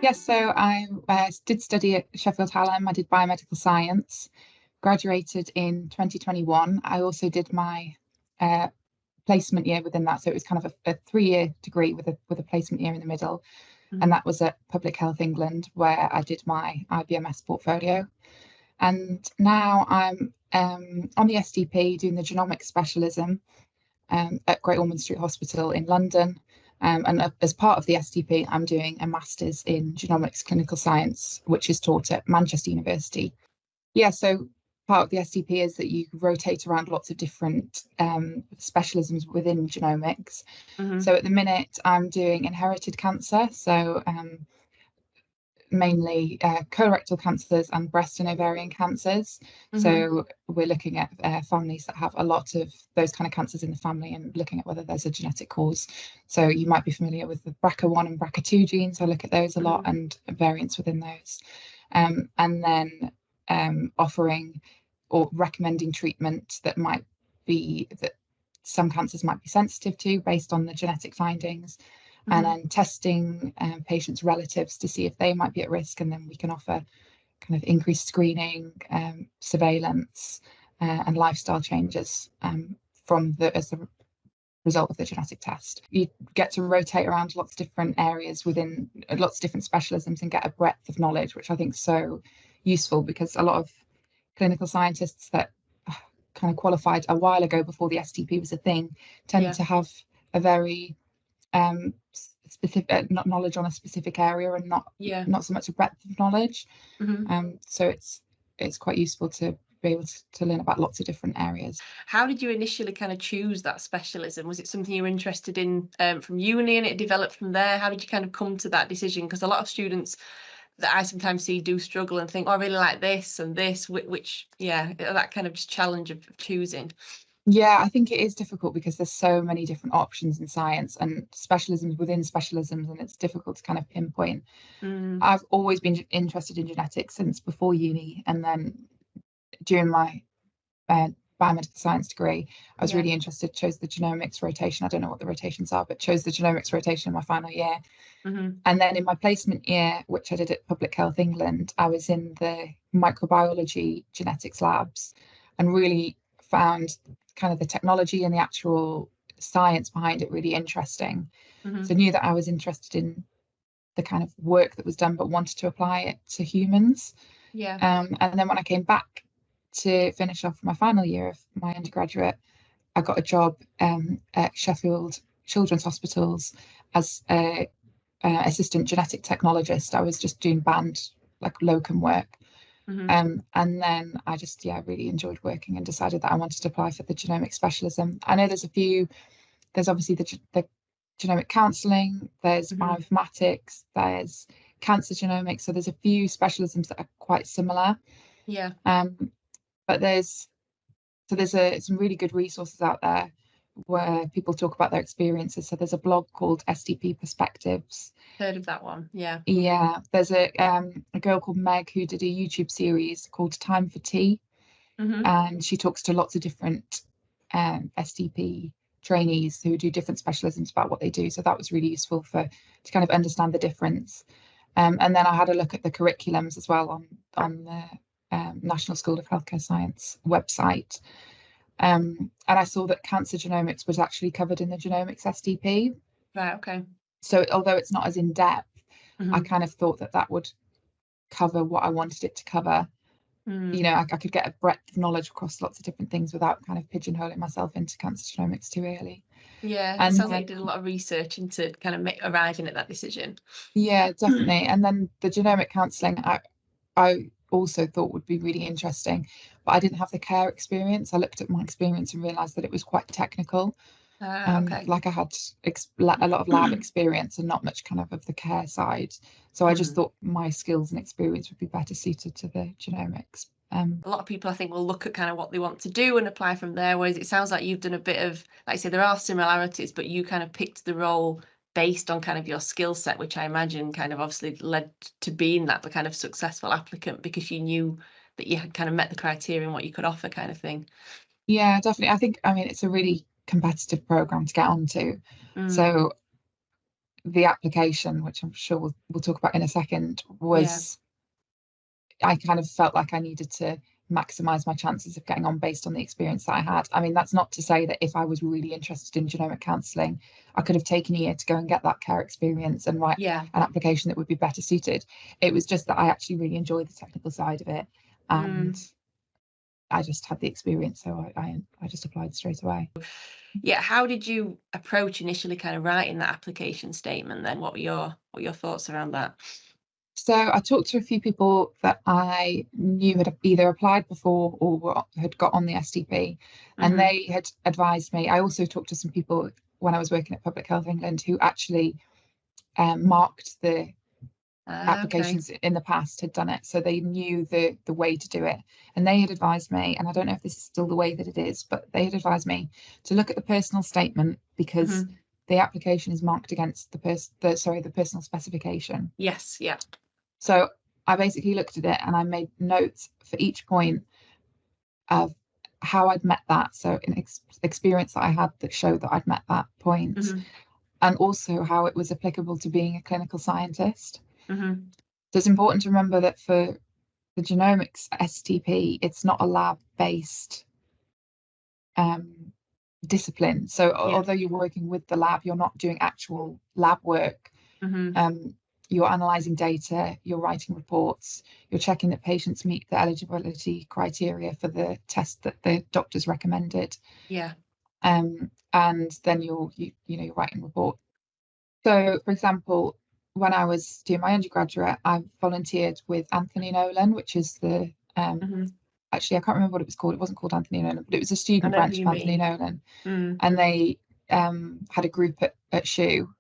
Yes, so I did study at Sheffield Hallam. I did biomedical science, graduated in 2021. I also did my uh, placement year within that, so it was kind of a 3-year degree with a placement year in the middle, and that was at Public Health England, where I did my IBMS portfolio. And now I'm on the STP doing the genomics specialism at Great Ormond Street Hospital in London. And as part of the STP, I'm doing a master's in genomics clinical science, which is taught at Manchester University. Yeah, so part of the STP is that you rotate around lots of different specialisms within genomics. So at the minute, I'm doing inherited cancer, so mainly colorectal cancers and breast and ovarian cancers. So we're looking at families that have a lot of those kind of cancers in the family and looking at whether there's a genetic cause. So you might be familiar with the BRCA1 and BRCA2 genes. I look at those a lot and variants within those. And then offering or recommending treatment that some cancers might be sensitive to based on the genetic findings. And then testing patients' relatives to see if they might be at risk, and then we can offer kind of increased screening, surveillance, and lifestyle changes as the result of the genetic test. You get to rotate around lots of different areas within lots of different specialisms and get a breadth of knowledge, which I think is so useful, because a lot of clinical scientists that kind of qualified a while ago before the STP was a thing tend to have a very specific knowledge on a specific area and not so much a breadth of knowledge. So it's quite useful to be able to learn about lots of different areas. How did you initially kind of choose that specialism? Was it something you were interested in from uni and it developed from there? How did you kind of come to that decision? Because a lot of students that I sometimes see do struggle and think, oh, I really like this and this, which that kind of just challenge of choosing. Yeah, I think it is difficult because there's so many different options in science and specialisms within specialisms, and it's difficult to kind of pinpoint. I've always been interested in genetics since before uni, and then during my biomedical science degree, I was really interested, chose the genomics rotation. I don't know what the rotations are, but chose the genomics rotation in my final year. And then in my placement year, which I did at Public Health England, I was in the microbiology genetics labs and really found kind of the technology and the actual science behind it really interesting. So I knew that I was interested in the kind of work that was done, but wanted to apply it to humans. And then when I came back to finish off my final year of my undergraduate, I got a job at Sheffield Children's Hospitals as a assistant genetic technologist. I was just doing band, like locum work. And then I just really enjoyed working and decided that I wanted to apply for the genomic specialism. I know there's obviously the genomic counselling, there's bioinformatics, there's cancer genomics, so there's a few specialisms that are quite similar. But there's some really good resources out there where people talk about their experiences. So there's a blog called STP Perspectives. Heard of that one? Yeah. There's a girl called Meg who did a YouTube series called Time for Tea, and she talks to lots of different STP trainees who do different specialisms about what they do. So that was really useful to kind of understand the difference. And then I had a look at the curriculums as well on the National School of Healthcare Science website. And I saw that cancer genomics was actually covered in the genomics STP. Right, okay. So although it's not as in depth, I kind of thought that would cover what I wanted it to cover. I could get a breadth of knowledge across lots of different things without kind of pigeonholing myself into cancer genomics too early. Yeah, it sounds like you did a lot of research into kind of arriving at that decision. Yeah, definitely. And then the genomic counselling, I also thought would be really interesting, but I didn't have the care experience. I looked at my experience and realised that it was quite technical. Okay. Like I had a lot of lab experience and not much kind of the care side. So I just thought my skills and experience would be better suited to the genomics. A lot of people, I think, will look at kind of what they want to do and apply from there, whereas it sounds like you've done a bit of, like I say, there are similarities, but you kind of picked the role based on kind of your skill set, which I imagine kind of obviously led to being the kind of successful applicant, because you knew that you had kind of met the criteria and what you could offer, kind of thing. Yeah, definitely. I mean, it's a really competitive program to get onto. So the application, which I'm sure we'll talk about in a second, was I kind of felt like I needed to maximize my chances of getting on based on the experience that I had. I mean, that's not to say that if I was really interested in genomic counselling, I could have taken a year to go and get that care experience and write an application that would be better suited. It was just that I actually really enjoyed the technical side of it, and I just had the experience, so I just applied straight away. Yeah, how did you approach initially kind of writing that application statement then? What were your thoughts around that? So I talked to a few people that I knew had either applied before or had got on the STP, and they had advised me. I also talked to some people when I was working at Public Health England who actually marked the applications in the past, had done it, so they knew the way to do it. And they had advised me, and I don't know if this is still the way that it is, but they had advised me to look at the personal statement, because the application is marked against the personal specification. Yes, yeah. So I basically looked at it and I made notes for each point of how I'd met that. So an experience that I had that showed that I'd met that point, and also how it was applicable to being a clinical scientist. So it's important to remember that for the genomics STP, it's not a lab-based discipline. So although you're working with the lab, you're not doing actual lab work. You're analysing data, you're writing reports, you're checking that patients meet the eligibility criteria for the test that the doctors recommended. And then you're writing reports. So, for example, when I was doing my undergraduate, I volunteered with Anthony Nolan, which is the actually I can't remember what it was called. It wasn't called Anthony Nolan, but it was a student branch of Anthony Nolan. And they had a group at SHU.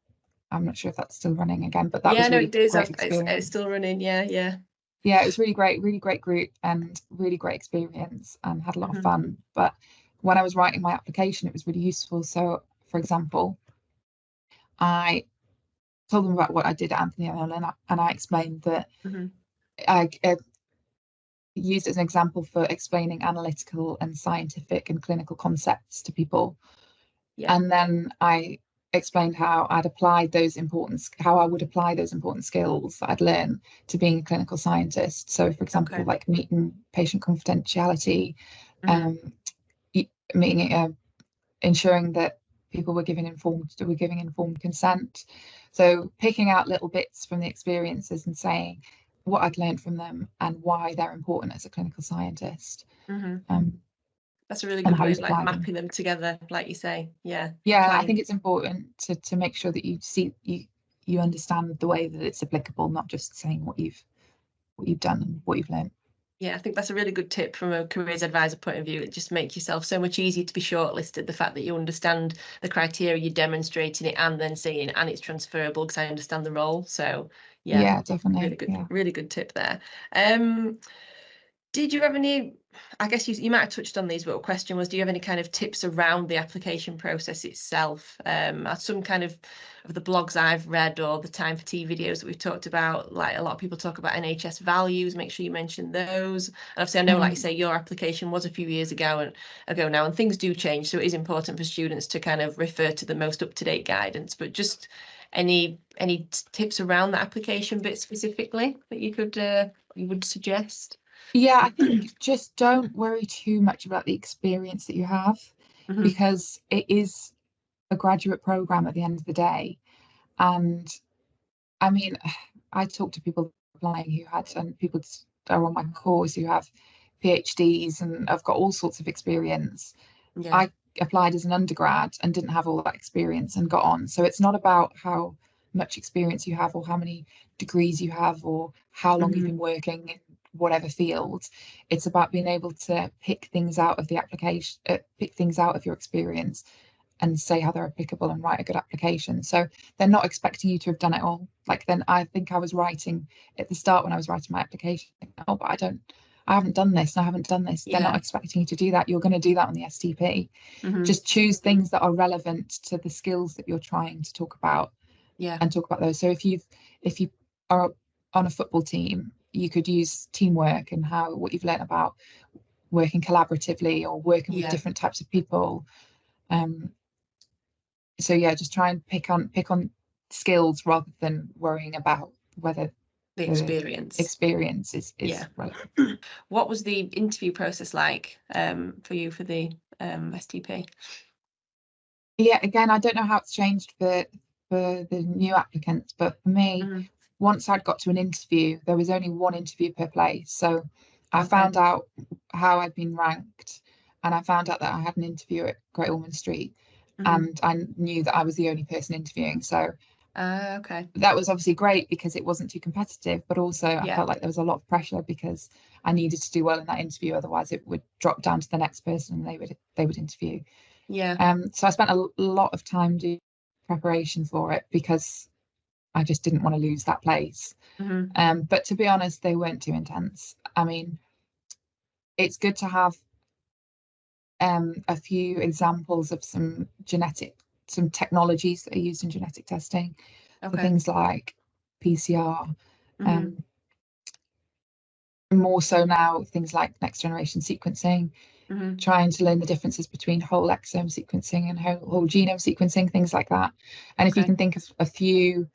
I'm not sure if that's still running again, but that was really great experience. It's still running. Yeah, it was really great group and really great experience, and had a lot of fun. But when I was writing my application, it was really useful. So, for example, I told them about what I did at Anthony Nolan, and I explained that I used it as an example for explaining analytical and scientific and clinical concepts to people. And then I explained how I would apply those important skills that I'd learned to being a clinical scientist. So, for example, like meeting patient confidentiality, ensuring that people were giving informed consent. So picking out little bits from the experiences and saying what I'd learned from them and why they're important as a clinical scientist. That's a really good way of like mapping them together, like you say. I think it's important to make sure that you understand the way that it's applicable, not just saying what you've done and what you've learned. I think that's a really good tip from a careers advisor point of view. It just makes yourself so much easier to be shortlisted. The fact that you understand the criteria, you're demonstrating it, and then saying, and it's transferable because I understand the role. So definitely, really good tip there. Did you have any, I guess you might have touched on these, but a question was, do you have any kind of tips around the application process itself? Some kind of the blogs I've read or the Time for Tea videos that we've talked about, like a lot of people talk about NHS values, make sure you mention those. And obviously I know, like you say, your application was a few years ago now, and things do change. So it is important for students to kind of refer to the most up-to-date guidance, but just any tips around the application bit specifically that you would suggest? I think just don't worry too much about the experience that you have, because it is a graduate program at the end of the day. And I mean, I talk to people applying and people are on my course who have PhDs and have got all sorts of experience. I applied as an undergrad and didn't have all that experience and got on. So it's not about how much experience you have or how many degrees you have or how long you've been working in whatever field. It's about being able to pick things out of the application, pick things out of your experience and say how they're applicable and write a good application. So they're not expecting you to have done it all. Like then I think I was writing at the start when I was writing my application, but I haven't done this and I haven't done this. They're not expecting you to do that. You're going to do that on the STP. Just choose things that are relevant to the skills that you're trying to talk about and talk about those. So if you are on a football team, you could use teamwork and what you've learned about working collaboratively or working with different types of people. So just try and pick on skills rather than worrying about whether the experience is relevant. What was the interview process like for you for the STP? Yeah, again, I don't know how it's changed for the new applicants, but for me, once I'd got to an interview, there was only one interview per place. So I found out how I'd been ranked, and I found out that I had an interview at Great Ormond Street, and I knew that I was the only person interviewing. So that was obviously great because it wasn't too competitive, but also I felt like there was a lot of pressure because I needed to do well in that interview, otherwise it would drop down to the next person and they would interview. So I spent a lot of time doing preparation for it because I just didn't want to lose that place. But to be honest, they weren't too intense. I mean, it's good to have a few examples of some technologies that are used in genetic testing. So things like PCR, more so now things like next generation sequencing, trying to learn the differences between whole exome sequencing and whole genome sequencing, things like that. And if you can think of a few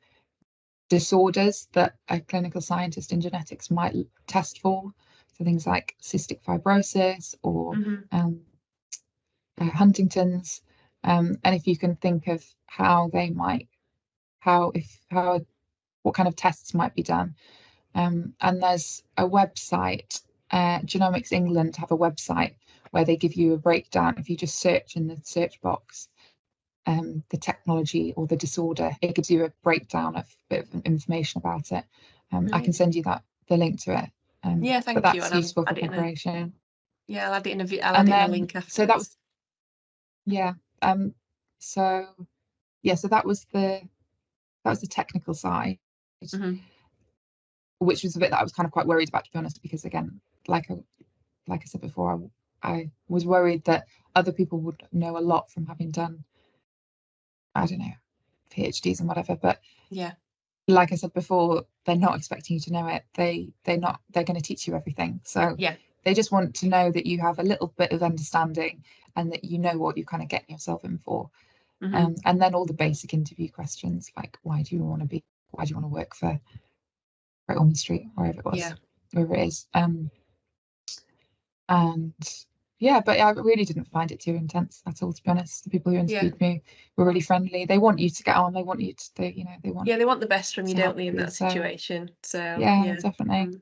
disorders that a clinical scientist in genetics might test for, so things like cystic fibrosis or Huntington's, and if you can think of how they might, what kind of tests might be done. And there's a website, Genomics England have a website where they give you a breakdown. If you just search in the search box the technology or the disorder, it gives you a breakdown of a bit of information about it. I can send you the link to it. Thank but you. That's useful for preparation. I'll add it in a link after. So that was so that was the technical side, which was a bit that I was kind of quite worried about, to be honest, because again, like I said before, I was worried that other people would know a lot from having done, I don't know, PhDs and whatever, but like I said before, they're not expecting you to know it. They're going to teach you everything. So they just want to know that you have a little bit of understanding and that you know what you're kind of getting yourself in for. And then all the basic interview questions, like why do you want to work for Great Ormond Street, wherever it was, wherever it is. But I really didn't find it too intense at all, to be honest. The people who interviewed me were really friendly. They want you to get on. They want you to, they want the best from you, don't they, in that situation? So definitely.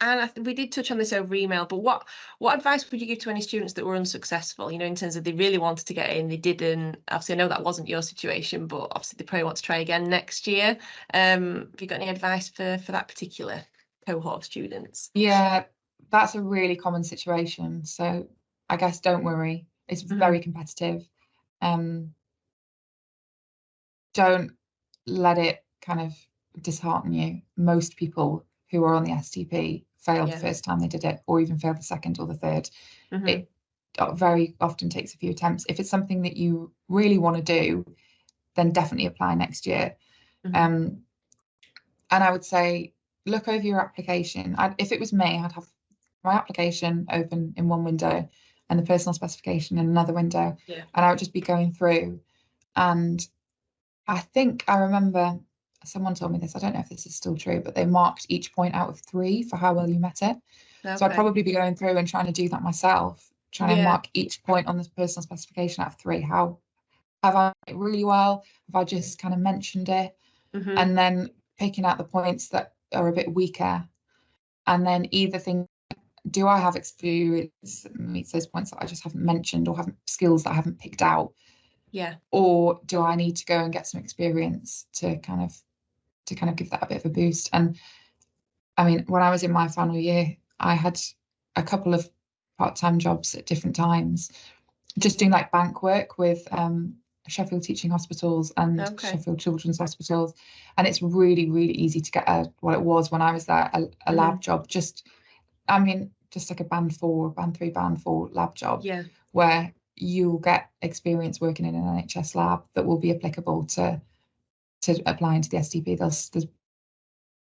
And we did touch on this over email, but what advice would you give to any students that were unsuccessful, in terms of they really wanted to get in, they didn't? Obviously, I know that wasn't your situation, but obviously they probably want to try again next year. Have you got any advice for that particular cohort of students? Yeah, that's a really common situation. So I guess don't worry. It's very competitive. Don't let it kind of dishearten you. Most people who are on the STP failed the first time they did it, or even failed the second or the third. It very often takes a few attempts. If it's something that you really want to do, then definitely apply next year. And I would say look over your application. If it was me, I'd have my application open in one window and the personal specification in another window, and I would just be going through. And I think I remember someone told me this, I don't know if this is still true, but they marked each point out of 3 for how well you met it. So I'd probably be going through and trying to do that myself, trying to mark each point on this personal specification out of 3. How have I done it really well? Have I just kind of mentioned it? And then picking out the points that are a bit weaker, and then either think, do I have experience that meets those points that I just haven't mentioned, or haven't skills that I haven't picked out? Or do I need to go and get some experience to kind of give that a bit of a boost? And I mean, when I was in my final year, I had a couple of part-time jobs at different times, just doing like bank work with Sheffield Teaching Hospitals and Sheffield Children's Hospitals. And it's really, really easy to get it was when I was there, a lab job, just like a band 4, band 3, band 4 lab job, where you'll get experience working in an NHS lab that will be applicable to applying to the STP. There's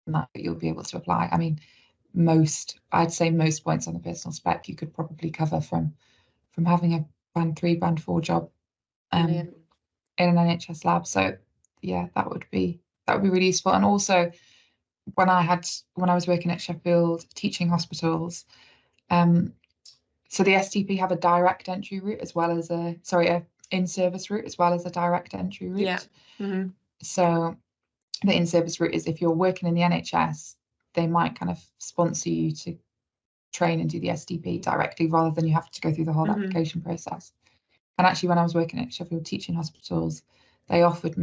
that you'll be able to apply. I mean, I'd say most points on the personal spec you could probably cover from having a band 3, band 4 job in an NHS lab. So yeah, that would be really useful. And also when I was working at Sheffield teaching hospitals, so the STP have a direct entry route as well as a in-service route as well as a direct entry route. Yeah. Mm-hmm. So the in-service route is if you're working in the NHS, they might kind of sponsor you to train and do the STP directly rather than you have to go through the whole application process. And actually, when I was working at Sheffield teaching hospitals, they offered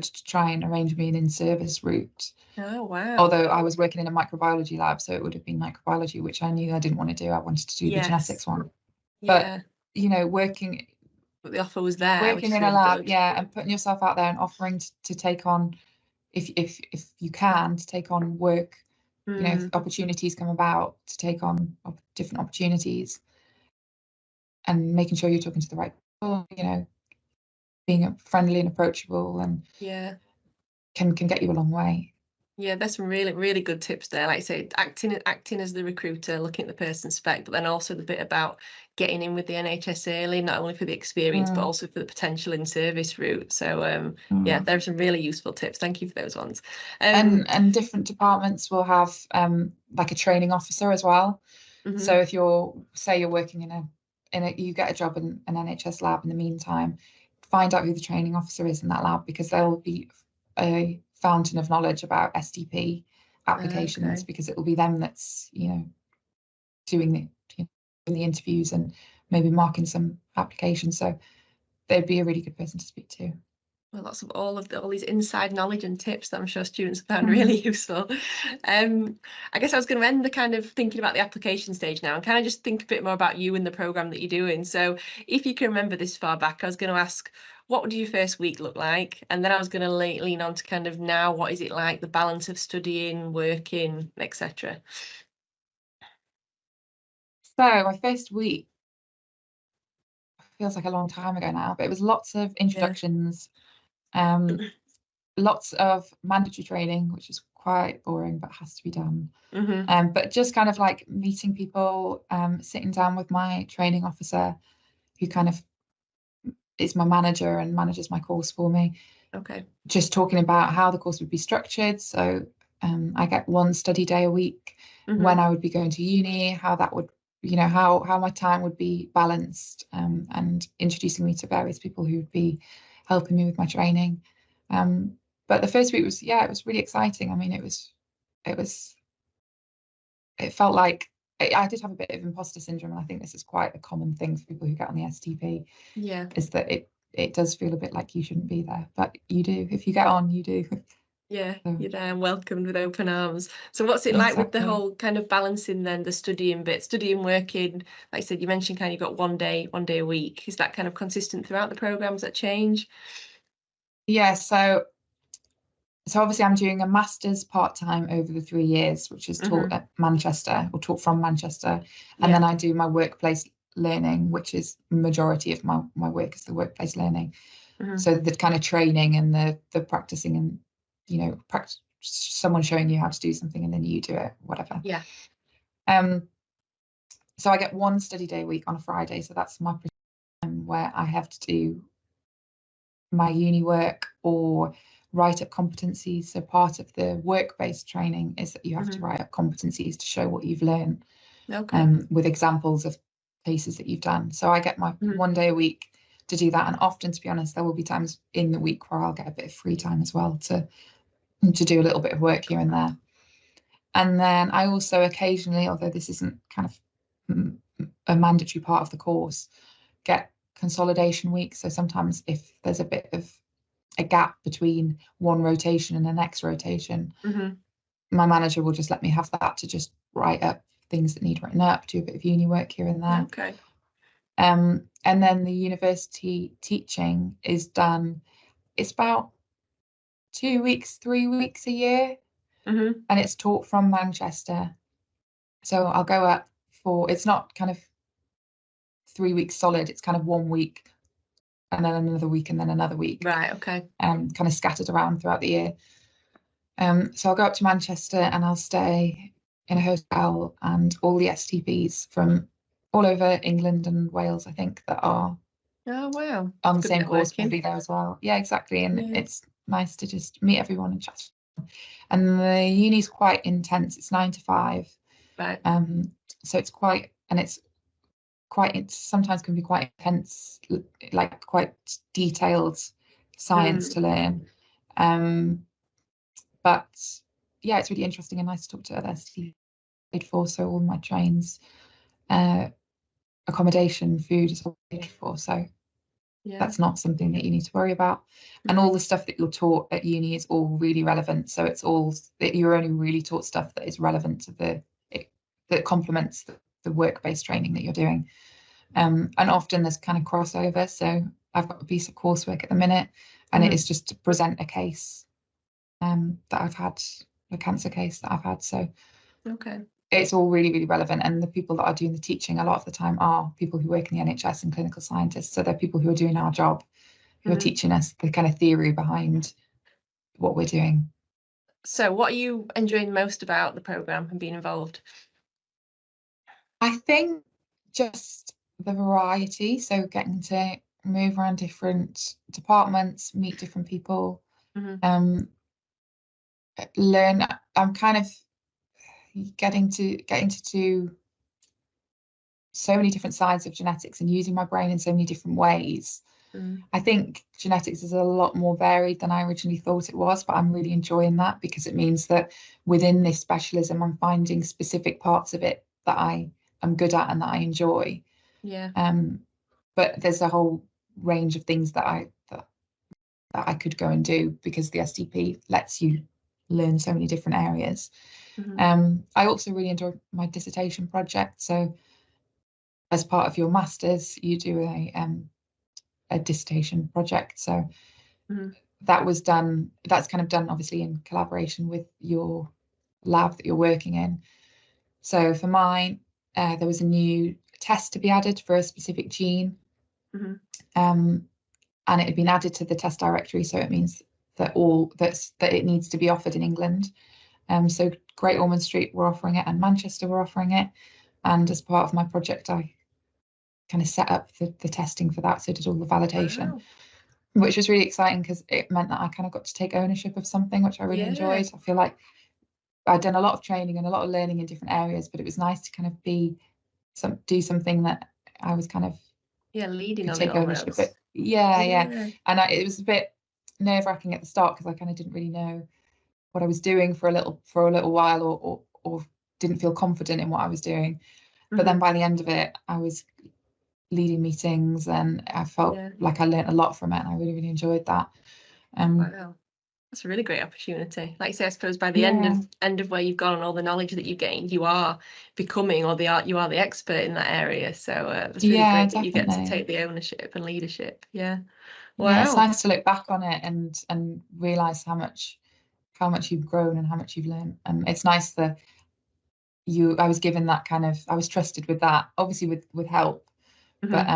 to try and arrange me an in-service route. Oh, wow. Although I was working in a microbiology lab, so it would have been microbiology, which I knew I didn't want to do. I wanted to do the genetics one. Yeah. But, working... But the offer was there. Working in a lab, and putting yourself out there and offering to take on, if you can, to take on work, if opportunities come about, to take on different opportunities, and making sure you're talking to the right people, being friendly and approachable, and can get you a long way. Yeah, there's some really, really good tips there. Like I say, acting as the recruiter, looking at the person's spec, but then also the bit about getting in with the NHS early, not only for the experience, but also for the potential in-service route. So, yeah, there are some really useful tips. Thank you for those ones. And different departments will have like a training officer as well. So if you're working you get a job in an NHS lab in the meantime, find out who the training officer is in that lab, because they'll be a fountain of knowledge about STP applications, because it will be them that's doing the interviews and maybe marking some applications. So they'd be a really good person to speak to. Well, lots of all these inside knowledge and tips that I'm sure students have found really useful. I guess I was going to end the kind of thinking about the application stage now and kind of just think a bit more about you and the program that you're doing. So if you can remember this far back, I was going to ask, what would your first week look like? And then I was going to lean on to kind of now, what is it like, the balance of studying, working, etc. So my first week feels like a long time ago now, but it was lots of introductions, lots of mandatory training, which is quite boring but has to be done. But just kind of like meeting people, sitting down with my training officer, who kind of is my manager and manages my course for me. Just talking about how the course would be structured. So I get one study day a week, when I would be going to uni, how that would, how my time would be balanced, and introducing me to various people who would be helping me with my training. But the first week was, it was really exciting. I mean, it felt like I did have a bit of imposter syndrome, and I think this is quite a common thing for people who get on the STP. Is that it does feel a bit like you shouldn't be there, but you do. If you get on, you do. Yeah, you're there and welcomed with open arms. So what's it like with the whole kind of balancing then the studying bit, studying, working? Like I said, you mentioned kind of you've got one day a week. Is that kind of consistent throughout the programs that change? Yeah, so obviously I'm doing a master's part-time over the 3 years, which is taught at Manchester, or taught from Manchester. And then I do my workplace learning, which is majority of my work is the workplace learning. So the kind of training and the practicing, and someone showing you how to do something and then you do it, whatever. So I get one study day a week on a Friday, so that's my time where I have to do my uni work or write up competencies. So part of the work-based training is that you have to write up competencies to show what you've learned, with examples of cases that you've done. So I get my one day a week to do that, and often, to be honest, there will be times in the week where I'll get a bit of free time as well to do a little bit of work here and there. And then I also occasionally, although this isn't kind of a mandatory part of the course, get consolidation week. So sometimes if there's a bit of a gap between one rotation and the next rotation, my manager will just let me have that to just write up things that need written up, do a bit of uni work here and there. And then the university teaching is done, it's about 2 weeks, 3 weeks a year, and it's taught from Manchester. So I'll go up for, it's not kind of 3 weeks solid, it's kind of 1 week and then another week and then another week. Kind of scattered around throughout the year. So I'll go up to Manchester and I'll stay in a hotel, and all the STPs from all over England and Wales, I think, that are Oh, wow. On the Good same course, networking. probably there as well. Yeah, exactly. And Yeah. it's nice to just meet everyone and chat. And the uni's quite intense. It's 9 to 5. Right. So it's quite, and it's quite, it sometimes can be quite intense, like quite detailed science to learn. But yeah, it's really interesting and nice to talk to others. Paid for, so all my trains, accommodation, food is all paid for. So Yeah. that's not something that you need to worry about. And all the stuff that you're taught at uni is all really relevant. So it's all that you're only really taught stuff that is relevant to that complements the work-based training that you're doing. And often there's kind of crossover. So I've got a piece of coursework at the minute, and it is just to present a case that I've had, a cancer case that I've had. So Okay. it's all really, really relevant. And the people that are doing the teaching a lot of the time are people who work in the NHS and clinical scientists. So they're people who are doing our job, who are teaching us the kind of theory behind what we're doing. So what are you enjoying most about the programme and being involved? I think just the variety. So getting to move around different departments, meet different people, learn. I'm kind of getting to do so many different sides of genetics and using my brain in so many different ways. I think genetics is a lot more varied than I originally thought it was, but I'm really enjoying that because it means that within this specialism, I'm finding specific parts of it that I am good at and that I enjoy. Yeah. But there's a whole range of things that I could go and do because the STP lets you learn so many different areas. I also really enjoyed my dissertation project. So as part of your master's, you do a dissertation project. So that's kind of done obviously in collaboration with your lab that you're working in. So for mine, there was a new test to be added for a specific gene. And it had been added to the test directory. So it means that that it needs to be offered in England. So Great Ormond Street were offering it and Manchester were offering it. And as part of my project, I kind of set up the testing for that. So I did all the validation, which was really exciting because it meant that I kind of got to take ownership of something, which I really enjoyed. I feel like I'd done a lot of training and a lot of learning in different areas, but it was nice to kind of do something that I was kind of leading on take it ownership of it. And it was a bit nerve-wracking at the start because I kind of didn't really know what I was doing for a little while, or didn't feel confident in what I was doing. But then by the end of it, I was leading meetings and I felt like I learned a lot from it, and I really, really enjoyed that. Wow, that's a really great opportunity. Like I say, I suppose by the end of where you've gone and all the knowledge that you've gained, you are becoming, you are the expert in that area. So it's really great that you get to take the ownership and leadership. Yeah. Wow. Yeah, it's nice to look back on it and realize how much you've grown and how much you've learned. And it's nice that I was given that kind of, I was trusted with that, obviously with help, but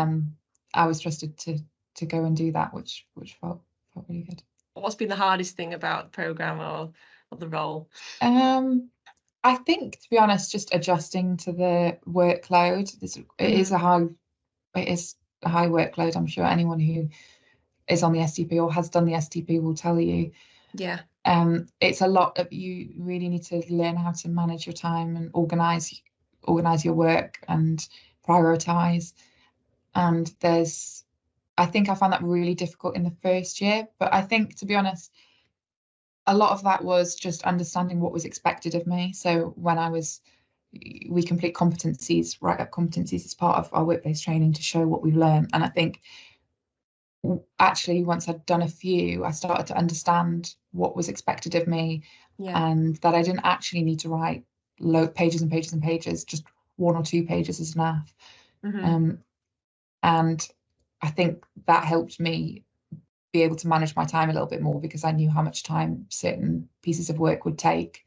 I was trusted to go and do that, which felt really good. What's been the hardest thing about the programme or the role? I think, to be honest, just adjusting to the workload. It is a high workload. I'm sure anyone who is on the STP or has done the STP will tell you. Yeah. It's a lot of, you really need to learn how to manage your time and organize your work and prioritize. And I think I found that really difficult in the first year, but I think, to be honest, a lot of that was just understanding what was expected of me. So when we complete competencies, write up competencies as part of our work-based training to show what we've learned. And I think actually once I'd done a few, I started to understand what was expected of me, and that I didn't actually need to write pages and pages and pages, just 1 or 2 pages is enough. And I think that helped me be able to manage my time a little bit more because I knew how much time certain pieces of work would take.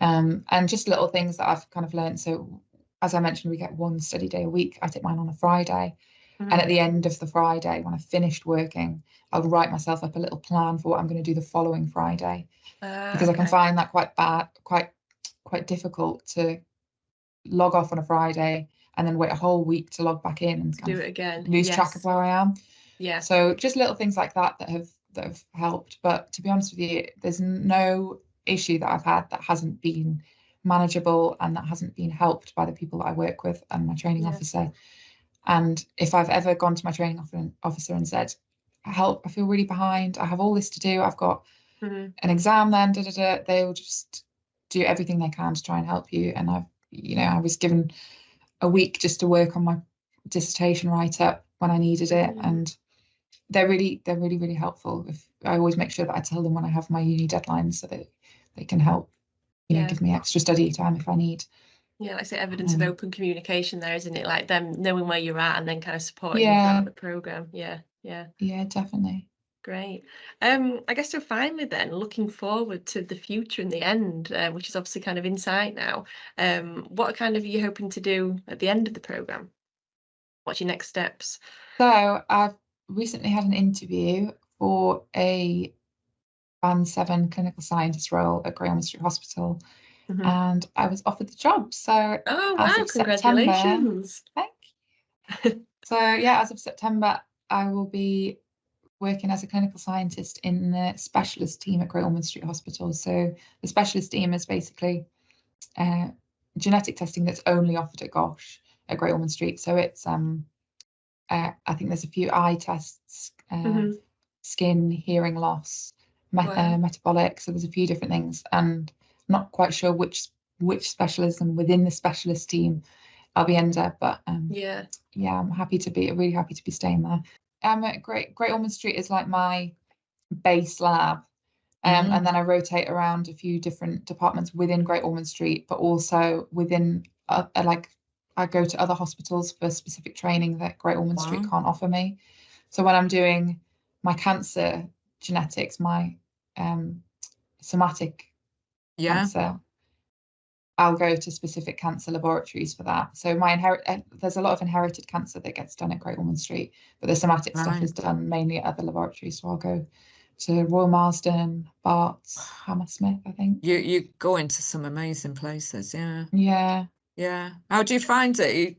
And just little things that I've kind of learned. So as I mentioned, we get 1 study day a week. I take mine on a Friday. And at the end of the Friday, when I've finished working, I'll write myself up a little plan for what I'm going to do the following Friday, because I can find that quite difficult to log off on a Friday, and then wait a whole week to log back in and do it again, lose track of where I am. Yeah. So just little things like that have helped. But to be honest with you, there's no issue that I've had that hasn't been manageable and that hasn't been helped by the people that I work with and my training officer. And if I've ever gone to my training officer and said, help, I feel really behind, I have all this to do, I've got an exam then, they will just do everything they can to try and help you. And I was given a week just to work on my dissertation write-up when I needed it, and they're really helpful. I always make sure that I tell them when I have my uni deadlines so that they can help, give me extra study time if I need. Yeah, like I say, evidence of open communication there, isn't it? Like them knowing where you're at and then kind of supporting you throughout the program. Yeah, definitely. Great. I guess so finally then, looking forward to the future and the end, which is obviously kind of in sight now. What kind of are you hoping to do at the end of the program? What's your next steps? So I've recently had an interview for a Band 7 clinical scientist role at Great Ormond Street Hospital, and I was offered the job. So as of congratulations. September, thank you. So as of September, I will be working as a clinical scientist in the specialist team at Great Ormond Street Hospital. So the specialist team is basically genetic testing that's only offered at GOSH at Great Ormond Street. So it's I think there's a few eye tests, skin, hearing loss, metabolic. So there's a few different things, and I'm not quite sure which specialism within the specialist team I'll be under, but I'm really happy to be staying there. Great Ormond Street is like my base lab, and then I rotate around a few different departments within Great Ormond Street, but also within I go to other hospitals for specific training that Great Ormond Street can't offer me. So when I'm doing my cancer genetics, my somatic cancer, I'll go to specific cancer laboratories for that. So there's a lot of inherited cancer that gets done at Great Ormond Street, but the somatic stuff is done mainly at other laboratories. So I'll go to Royal Marsden, Barts, Hammersmith, I think. You go into some amazing places, Yeah. How do you find it?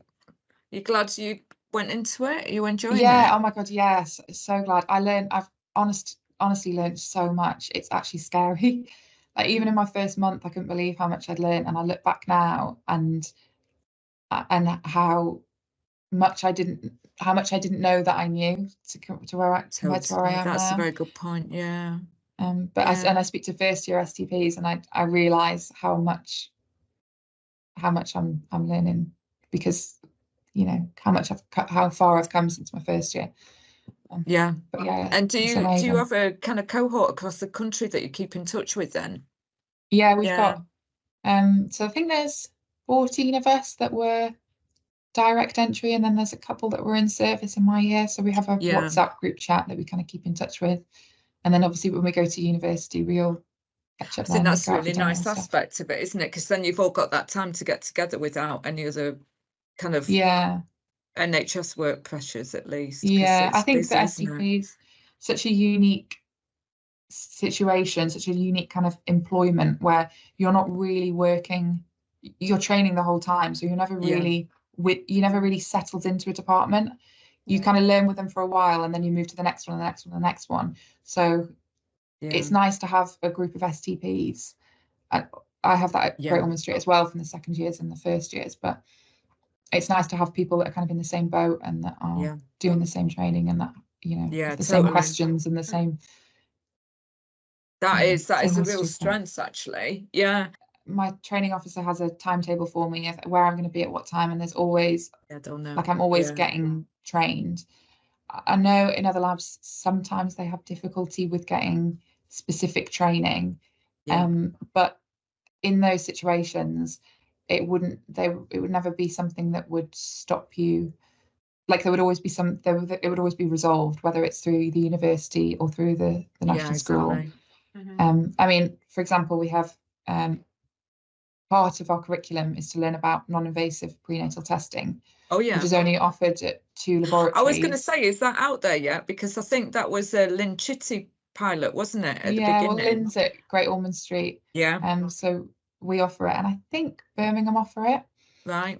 You glad you went into it? Are you enjoying it? Yeah, oh my God, yes. So glad. I've honestly learned so much. It's actually scary. Like even in my first month, I couldn't believe how much I'd learned. And I look back now and how much I didn't know that I knew to where I am. That's now. A very good point. Yeah. I speak to first year STPs and I realise how much I'm learning, because how far I've come since my first year. But and do you have a kind of cohort across the country that you keep in touch with then? We've got so I think there's 14 of us that were direct entry, and then there's a couple that were in service in my year, so we have a WhatsApp group chat that we kind of keep in touch with, and then obviously when we go to university we all catch up. I think that's a really nice aspect of it, isn't it? Because then you've all got that time to get together without any other kind of NHS work pressures, at least. I think the STP is such a unique situation, such a unique kind of employment where you're not really working, you're training the whole time, so you're never really settled into a department. You kind of learn with them for a while and then you move to the next one, the next one, the next one. So it's nice to have a group of STPs. I have that at Great Ormond Street as well from the second years and the first years, but it's nice to have people that are kind of in the same boat and that are doing the same training and that the same questions and the same. That is a real strength, actually. Yeah. My training officer has a timetable for me of where I'm going to be at what time, and there's always I'm always getting trained. I know in other labs sometimes they have difficulty with getting specific training, but in those situations it would never be something that would stop you. Like there would always be it would always be resolved, whether it's through the university or through the national school. I mean, for example, we have part of our curriculum is to learn about non-invasive prenatal testing, which is only offered at 2 laboratories. I was going to say, is that out there yet? Because I think that was a Lynn Chitty pilot, wasn't it, at the beginning? Well, Lynn's at Great Ormond Street. So we offer it, and I think Birmingham offer it. Right.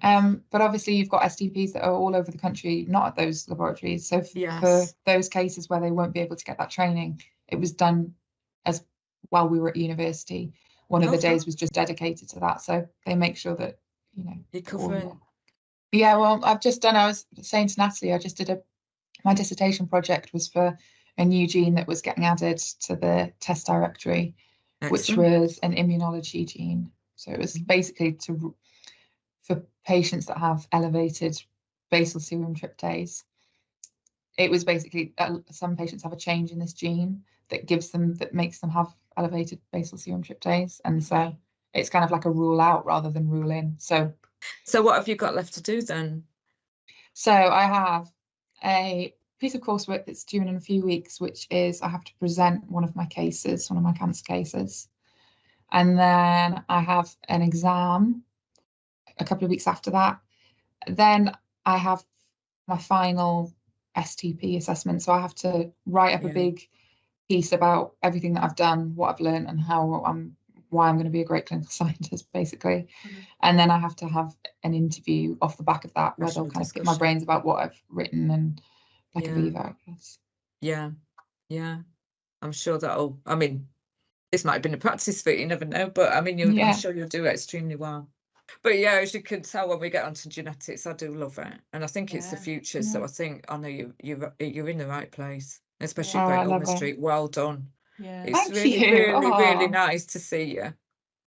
But obviously you've got STPs that are all over the country, not at those laboratories. So for those cases where they won't be able to get that training, it was done as while we were at university. One of the days was just dedicated to that. So they make sure that, you know, you're covering. Yeah, well, I was saying to Natalie, I just did my dissertation project was for a new gene that was getting added to the test directory. Excellent. Which was an immunology gene. So it was basically for patients that have elevated basal serum tryptase. It was basically some patients have a change in this gene that makes them have elevated basal serum tryptase, and so it's kind of like a rule out rather than rule in. So what have you got left to do then? So I have a piece of coursework that's due in a few weeks, which is I have to present one of my cancer cases. And then I have an exam a couple of weeks after that. Then I have my final STP assessment. So I have to write up a big piece about everything that I've done, what I've learned, and why I'm going to be a great clinical scientist, basically. And then I have to have an interview off the back of that, where they'll kind of pick my brains about what I've written and like a Viva, I guess. Yeah. I'm sure this might have been a practice fit, you never know, but I mean, I'm sure you'll do extremely well. But yeah, as you can tell when we get onto genetics, I do love it, and I think it's the future. So I think you're in the right place, especially at Great Ormond Street. Well done. Yeah, it's really nice to see you.